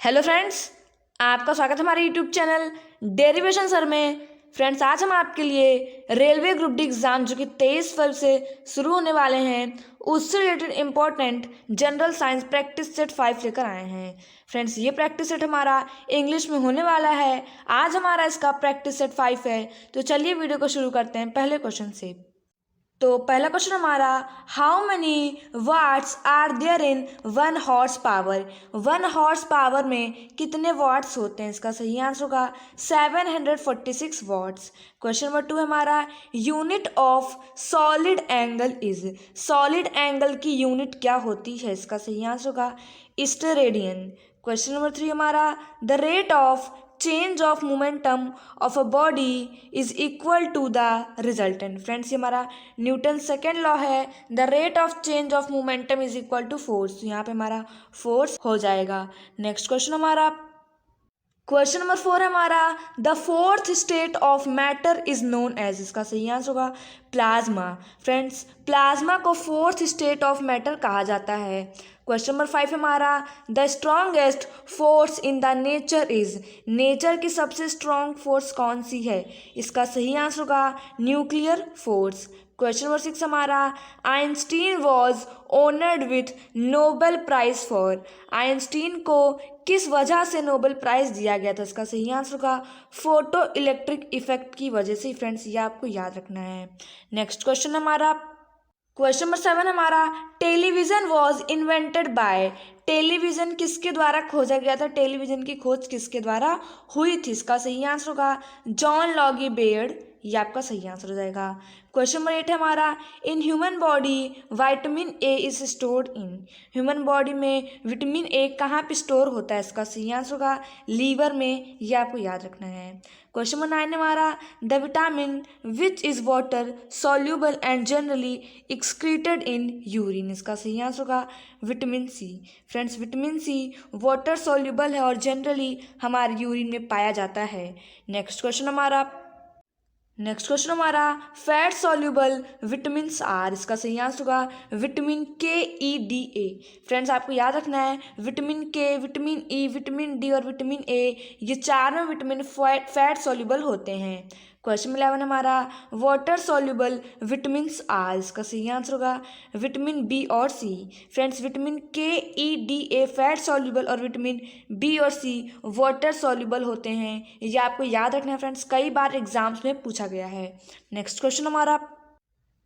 Hello friends, आपका स्वागत है हमारे यूट्यूब चैनल डेरिवेशन सर में। फ्रेंड्स, आज हम आपके लिए रेलवे ग्रुप डी एग्ज़ाम जो कि 23 फरवरी से शुरू होने वाले हैं उससे related important general science practice set 5 लेकर आए हैं। फ्रेंड्स, ये प्रैक्टिस सेट हमारा इंग्लिश में होने वाला है। आज हमारा इसका प्रैक्टिस सेट 5 है। तो चलिए वीडियो को शुरू करते हैं पहले क्वेश्चन से। तो पहला क्वेश्चन हमारा, how many watts are there in 1 horse power. 1 horse power में कितने वाट्स होते हैं? इसका सही आंसर होगा 746 वाट्स। क्वेश्चन नंबर 2 हमारा, unit of solid angle is. Solid angle की यूनिट क्या होती है? इसका सही आंसर होगा स्टेरेडियन। क्वेश्चन नंबर 3 हमारा, the rate of change of momentum of a body is equal to the resultant. Friends, ये हमारा न्यूटन सेकेंड लॉ है। The rate of change of momentum is equal to force. यहाँ पे हमारा force हो जाएगा। Next question हमारा, question number 4 हमारा, the fourth state of matter is known as. इसका सही आंसर होगा प्लाज्मा। फ्रेंड्स, प्लाज्मा को फोर्थ स्टेट ऑफ मैटर कहा जाता है। क्वेश्चन नंबर 5 हमारा, the strongest force in the nature is. Nature की सबसे स्ट्रॉन्ग फोर्स कौन सी है? इसका सही आंसर होगा न्यूक्लियर फोर्स। क्वेश्चन नंबर 6 हमारा, Einstein was honoured with Nobel prize for. Einstein को किस वजह से नोबेल प्राइज दिया गया था? इसका सही आंसर होगा फोटो इलेक्ट्रिक इफेक्ट की वजह से। फ्रेंड्स, ये आपको याद रखना है। नेक्स्ट क्वेश्चन हमारा, क्वेश्चन नंबर 7 हमारा, television was invented by. Television किसके द्वारा खोजा गया था? टेलीविजन की खोज किसके द्वारा हुई थी? इसका सही आंसर होगा जॉन लॉगी बेयर्ड। ये आपका सही आंसर हो जाएगा। क्वेश्चन नंबर 8 हमारा, in human body vitamin A is stored in. Human body में विटामिन ए कहाँ पे स्टोर होता है? इसका सही आंसर होगा लीवर में। ये आपको याद रखना है। क्वेश्चन नंबर 9 हमारा, the vitamin which is water soluble and generally excreted in urine. इसका सही आंसर होगा vitamin C. Friends, vitamin C water soluble है और जनरली हमारे यूरिन में पाया जाता है। नेक्स्ट क्वेश्चन हमारा, फैट सॉल्यूबल विटामिन आर। इसका सही आंसर होगा विटामिन के ई डी ए। फ्रेंड्स, आपको याद रखना है विटामिन के, विटामिन ई, विटामिन डी और विटामिन ए, ये चारों विटामिन फैट सॉल्यूबल होते हैं। क्वेश्चन 11 हमारा, वाटर सॉल्यूबल विटामिन आर। इसका सही आंसर होगा विटामिन बी और सी। फ्रेंड्स, विटामिन के E D A fat soluble और विटामिन बी और सी वाटर सॉल्यूबल होते हैं। ये आपको याद रखना है फ्रेंड्स, कई बार एग्जाम्स में पूछा गया है। नेक्स्ट क्वेश्चन हमारा,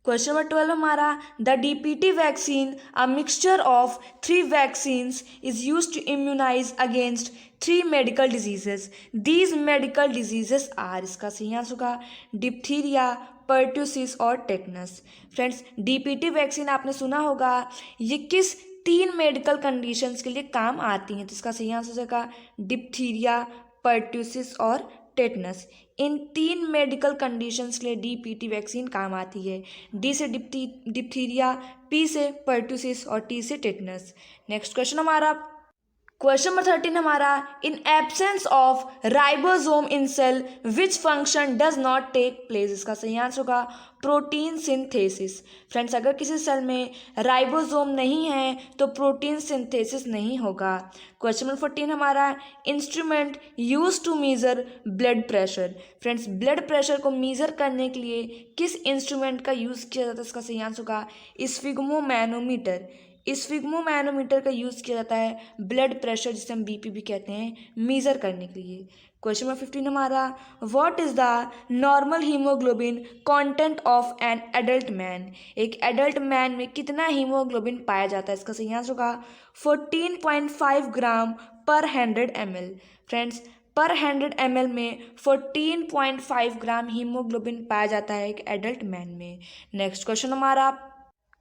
क्वेश्चन नंबर 12 हमारा, the DPT vaccine a mixture of 3 vaccines is use to immunize against 3 medical diseases. These medical diseases are. इसका सही आंसर होगा डिप्थीरिया, पर्ट्यूसिस और टेटनस। फ्रेंड्स, डीपीटी वैक्सीन आपने सुना होगा, ये किस 3 मेडिकल कंडीशंस के लिए काम आती हैं? तो इसका सही आंसर होगा डिप्थीरिया, पर्ट्यूसिस और टेटनस। इन 3 मेडिकल कंडीशंस के लिए डीपीटी वैक्सीन काम आती है। डी से डिप्थीरिया, पी से पर्ट्यूसिस और टी से टेटनस। नेक्स्ट क्वेश्चन हमारा, क्वेश्चन नंबर 13 हमारा, in absence of ribosome in cell which function does not take place. इसका सही आंसर होगा प्रोटीन सिंथेसिस। फ्रेंड्स, अगर किसी सेल में राइबोसोम नहीं है तो प्रोटीन सिंथेसिस नहीं होगा। क्वेश्चन नंबर 14 हमारा, instrument use to measure blood pressure. Friends, blood pressure को मेजर करने के लिए किस इंस्ट्रूमेंट का यूज़ किया जाता है? इसका सही आंसर होगा स्फिग्मोमैनोमीटर। स्फिग्मोमैनोमीटर का यूज़ किया जाता है ब्लड प्रेशर, जिसे हम बीपी भी कहते हैं, मेज़र करने के लिए। क्वेश्चन नंबर 15 हमारा, what is the normal haemoglobin content of an adult man. एक एडल्ट मैन में कितना हीमोग्लोबिन पाया जाता है? इसका सही आंसर होगा 14.5 ग्राम पर 100 ml। फ्रेंड्स, पर 100 ml में 14.5 ग्राम हीमोग्लोबिन पाया जाता है एक एडल्ट मैन में। नेक्स्ट क्वेश्चन हमारा,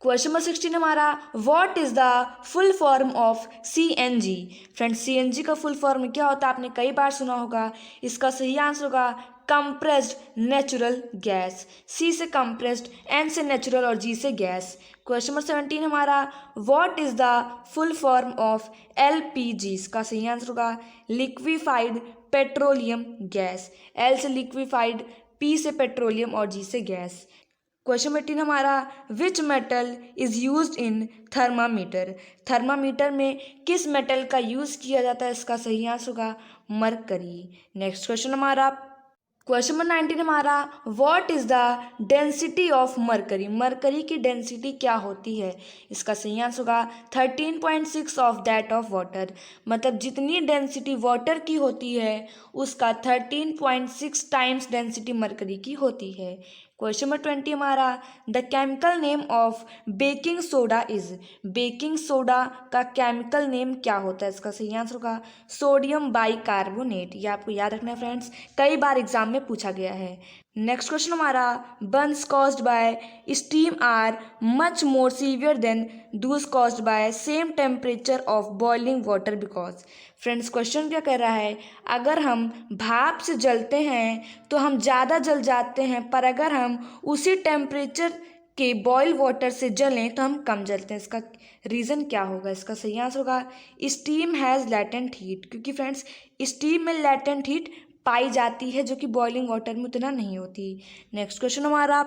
क्वेश्चन नंबर 16 हमारा, what is the full form of CNG। Friends, CNG का फुल फॉर्म क्या होता है? आपने कई बार सुना होगा। इसका सही आंसर होगा कंप्रेस्ड नेचुरल गैस। C से कंप्रेस्ड, N से नेचुरल और G से गैस। क्वेश्चन नंबर 17 हमारा, what is the full form of LPG। इसका सही आंसर होगा लिक्विफाइड पेट्रोलियम गैस। L से लिक्विफाइड, P से पेट्रोलियम और G से गैस। क्वेश्चन नंबर 3 हमारा, which metal is used in thermometer. Thermometer में किस मेटल का यूज़ किया जाता है, इसका सही आंसर होगा मरकरी। नेक्स्ट क्वेश्चन हमारा, क्वेश्चन नंबर 19 हमारा, what is the density of mercury. Mercury की डेंसिटी क्या होती है, इसका सही आंसर होगा 13.6 ऑफ दैट ऑफ वाटर। मतलब जितनी डेंसिटी वाटर की होती है उसका 13.6 टाइम्स डेंसिटी मरकरी की होती है। क्वेश्चन नंबर 20 हमारा, the chemical name of baking soda is. Baking soda का केमिकल नेम क्या होता है, इसका सही आंसर होगा सोडियम बाइकार्बोनेट। ये आपको याद रखना है फ्रेंड्स, कई बार एग्जाम में पूछा गया है। नेक्स्ट क्वेश्चन हमारा, burns caused by steam are much more severe than those caused by same temperature of boiling water because. Friends question क्या कह रहा है, अगर हम भाप से जलते हैं तो हम ज़्यादा जल जाते हैं, पर अगर हम उसी टेम्परेचर के बॉयल वाटर से जलें तो हम कम जलते हैं। इसका रीज़न क्या होगा, इसका सही आंसर होगा स्टीम हैज़ लैटेंट हीट। क्योंकि फ्रेंड्स स्टीम में लैटेंट हीट पाई जाती है जो कि बॉइलिंग वाटर में उतना नहीं होती। नेक्स्ट क्वेश्चन हमारा,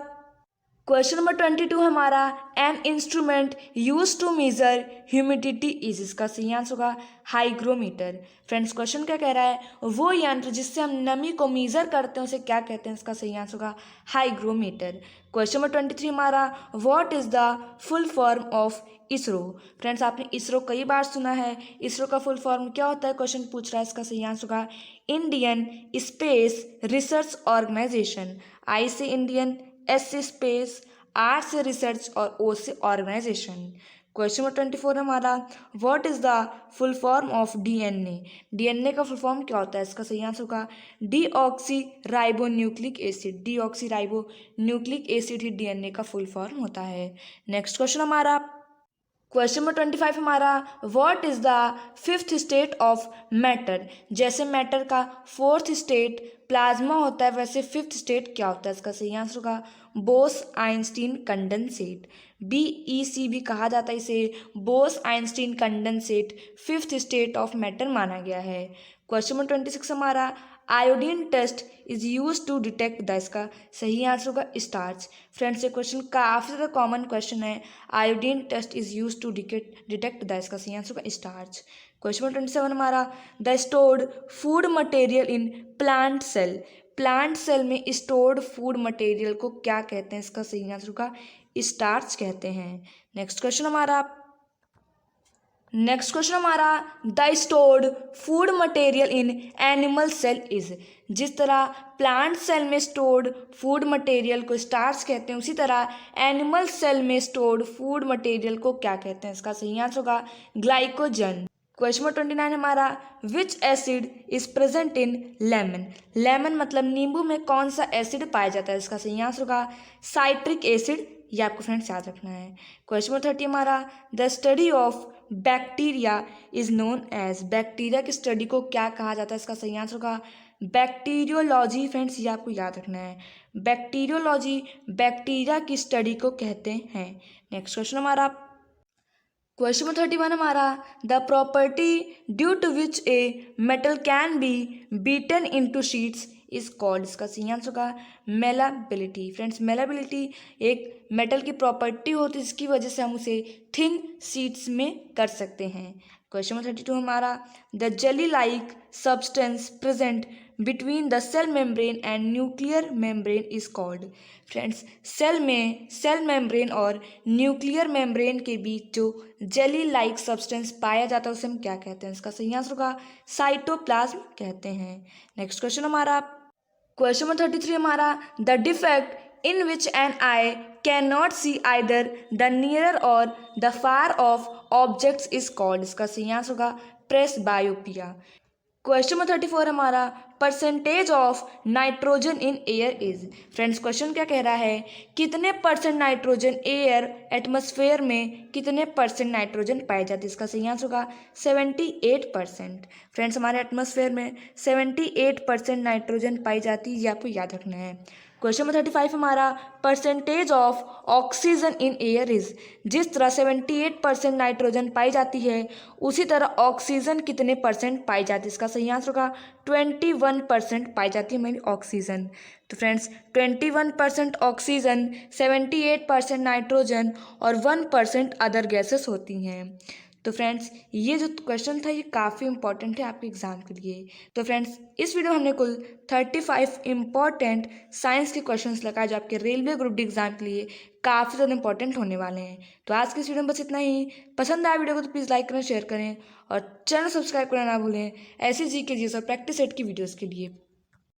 क्वेश्चन नंबर 22 हमारा, an instrument use to measure humidity is. इसका सही आंसर होगा हाइग्रोमीटर। फ्रेंड्स क्वेश्चन क्या कह रहा है, वो यंत्र जिससे हम नमी को मेजर करते हैं उसे क्या कहते हैं, इसका सही आंसर होगा हाइग्रोमीटर। क्वेश्चन नंबर 23 हमारा, what is the full form of ISRO. Friends आपने इसरो कई बार सुना है, इसरो का फुल फॉर्म क्या होता है, क्वेश्चन पूछ रहा है, इसका सही आंसर होगा Indian space research organisation. I से इंडियन, एस से स्पेस, आर से रिसर्च और ओ से ऑर्गेनाइजेशन। क्वेश्चन नंबर 24 हमारा, what is the full form of DNA. DNA का फुल फॉर्म क्या होता है, इसका सही आंसर होगा deoxyribonucleic acid. Deoxyribonucleic acid ही डीएनए का फुल फॉर्म होता है। नेक्स्ट क्वेश्चन हमारा, क्वेश्चन नंबर 25 हमारा, what is the fifth state of matter. जैसे मैटर का फोर्थ स्टेट प्लाज्मा होता है, वैसे फिफ्थ स्टेट क्या होता है, इसका सही आंसर होगा बोस आइंस्टीन कंडेंसेट। BEC भी कहा जाता है इसे, Bose Einstein condensate fifth state of matter माना गया है। क्वेश्चन नंबर 26 हमारा, iodine test is use to detect the. इसका सही आंसर होगा स्टार्च। फ्रेंड्स ये क्वेश्चन काफ़ी ज़्यादा कॉमन क्वेश्चन है, iodine test is use to detect the. इसका सही आंसर होगा स्टार्च। क्वेश्चन नंबर 27 हमारा, the stored food material in plant cell. Plant cell में स्टोर्ड फूड मटेरियल को क्या कहते हैं, इसका सही आंसर होगा स्टार्च कहते हैं। नेक्स्ट क्वेश्चन हमारा, the stored food material in animal cell is. जिस तरह प्लांट सेल में स्टोर्ड फूड मटेरियल को स्टार्च कहते हैं, उसी तरह एनिमल सेल में स्टोर्ड फूड मटेरियल को क्या कहते हैं, इसका सही आंसर होगा ग्लाइकोजन। क्वेश्चन नंबर 29 हमारा, विच acid is present in lemon. Lemon मतलब नींबू में कौन सा एसिड पाया जाता है, इसका सही आंसर होगा साइट्रिक एसिड। ये आपको फ्रेंड्स याद रखना है। क्वेश्चन नंबर 30 हमारा, the study of bacteria is known as. Bacteria की स्टडी को क्या कहा जाता है, इसका सही आंसर होगा बैक्टीरियोलॉजी। फ्रेंड्स ये आपको याद रखना है, बैक्टीरियोलॉजी बैक्टीरिया की स्टडी को कहते हैं। नेक्स्ट क्वेश्चन हमारा, क्वेश्चन नंबर 31 हमारा, the property due to which a metal can be beaten into sheets is called. इसका सही आंसर होगा मेलाबिलिटी। फ्रेंड्स मेलाबिलिटी एक मेटल की प्रॉपर्टी होती है जिसकी वजह से हम उसे थिन शीट्स में कर सकते हैं। क्वेश्चन नंबर 32 हमारा, the jelly like substance present between the cell membrane and nuclear membrane is called. Friends cell membrane और न्यूक्लियर मेम्ब्रेन के बीच जो जेली लाइक सब्सटेंस पाया जाता है उसे हम क्या कहते हैं, इसका सही आंसर होगा साइटोप्लाज्म कहते हैं। नेक्स्ट क्वेश्चन हमारा, क्वेश्चन नंबर 33 हमारा, the defect in which an eye can not see either the nearer or the far of objects is called. इसका सही आंसर होगा प्रेसबायोपिया। क्वेश्चन नंबर 34 हमारा, percentage of nitrogen in air is. Friends question क्या कह रहा है, कितने percent nitrogen air atmosphere में कितने परसेंट नाइट्रोजन पाई जाती है, इसका सही आंसर होगा 78%। फ्रेंड्स हमारे एटमॉस्फेयर में 78% नाइट्रोजन पाई जाती है, ये आपको याद रखना है। क्वेश्चन नंबर 35 हमारा, percentage of oxygen in air is. जिस तरह 78% नाइट्रोजन पाई जाती है उसी तरह ऑक्सीजन कितने परसेंट पाई जाती है? इसका सही आंसर होगा 21% पाई जाती है हमारी ऑक्सीजन। तो फ्रेंड्स 21% ऑक्सीजन, 78% नाइट्रोजन और 1% अदर गैसेस होती हैं। तो फ्रेंड्स ये जो क्वेश्चन था ये काफ़ी इंपॉर्टेंट है आपके एग्ज़ाम के लिए। तो फ्रेंड्स इस वीडियो में हमने कुल 35 इंपॉर्टेंट साइंस के क्वेश्चंस लगाए जो आपके रेलवे ग्रुप डी एग्ज़ाम के लिए काफ़ी ज़्यादा इंपॉर्टेंट होने वाले हैं। तो आज के इस वीडियो में बस इतना ही। पसंद आया वीडियो को तो प्लीज़ लाइक करें, शेयर करें और चैनल सब्सक्राइब करना ना भूलें ऐसी जी के जीएस और प्रैक्टिस सेट की वीडियोज़ के लिए।